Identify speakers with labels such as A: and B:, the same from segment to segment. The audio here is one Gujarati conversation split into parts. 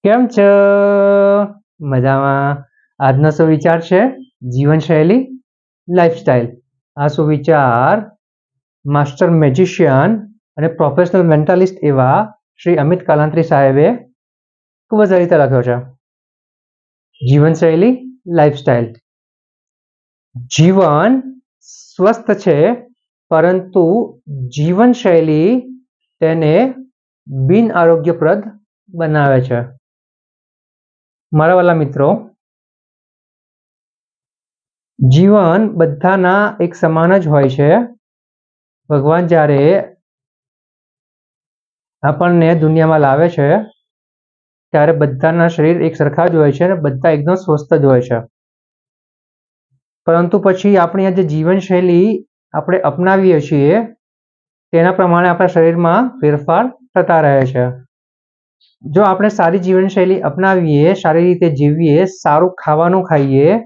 A: કેમ છો? મજામાં. આજનો સુવિચાર છે જીવનશૈલી લાઈફસ્ટાઈલ. આ સુવિચાર માસ્ટર મેજિશિયન અને પ્રોફેશનલ મેન્ટાલિસ્ટ એવા શ્રી અમિત કાલાંત્રી સાહેબે ખૂબ જ સારી રીતે લખ્યો છે. જીવનશૈલી લાઈફસ્ટાઈલ. જીવન સ્વસ્થ છે, પરંતુ જીવનશૈલી તેને બિન આરોગ્યપ્રદ બનાવે છે. મારા વાલા મિત્રો, જીવન બધાના એક સમાન જ હોય છે. ભગવાન જ્યારે આપણને દુનિયામાં લાવે છે ત્યારે બધાના શરીર એક સરખા જ હોય છે અને બધા એકદમ સ્વસ્થ જ હોય છે. પરંતુ પછી આપણી આ જે જીવનશૈલી આપણે અપનાવીએ છીએ તેના પ્રમાણે આપણા શરીરમાં ફેરફાર થતા રહે છે. જો આપણે સારી જીવનશૈલી અપનાવીએ, સારી રીતે જીવીએ, સારું ખાવાનું ખાઈએ,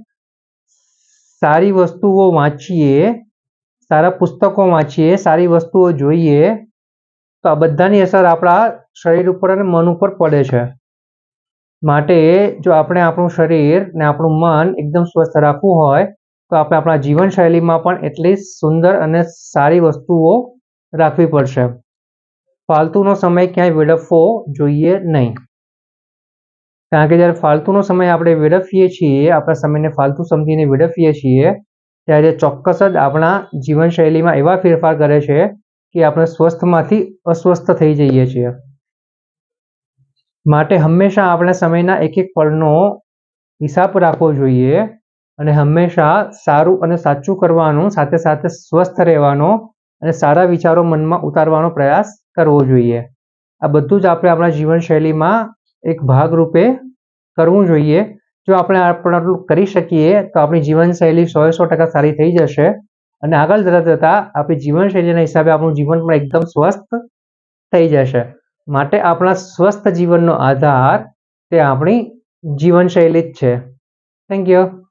A: સારી વસ્તુઓ વાંચીએ, સારા પુસ્તકો વાંચીએ, સારી વસ્તુઓ જોઈએ, તો આ બધાની અસર આપણા શરીર ઉપર અને મન ઉપર પડે છે. માટે જો આપણે આપણું શરીર ને આપણું મન એકદમ સ્વસ્થ રાખવું હોય તો આપણે આપણા જીવનશૈલીમાં પણ એટલી સુંદર અને સારી વસ્તુઓ રાખવી પડશે. ફાલતુનો સમય ક્યાંય વેડફવો જોઈએ નહીં. કારણ કે જ્યારે ફાલતુનો સમય આપણે વેડફીએ છીએ, આપણા સમયને ફાલતુ સમજીને વેડફીએ છીએ, ત્યારે ચોક્કસ જ આપણા જીવનશૈલીમાં એવા ફેરફાર કરે છે કે આપણે સ્વસ્થમાંથી અસ્વસ્થ થઈ જઈએ છીએ. માટે હંમેશા આપણે સમયના એક એક પળનો હિસાબ રાખવો જોઈએ અને હંમેશા સારું અને સાચું કરવાનું, સાથે સાથે સ્વસ્થ રહેવાનો અને સારા વિચારો મનમાં ઉતારવાનો પ્રયાસ કરવો જોઈએ. આ બધું જ આપણે આપણા જીવનશૈલીમાં એક ભાગરૂપે કરવું જોઈએ. જો આપણે આટલું કરી શકીએ તો આપણી જીવનશૈલી 100% સારી થઈ જશે અને આગળ જતાં આપણી જીવનશૈલીના હિસાબે આપણું જીવન પણ એકદમ સ્વસ્થ થઈ જશે. માટે આપણા સ્વસ્થ જીવનનો આધાર તે આપણી જીવનશૈલી જ છે. Thank you.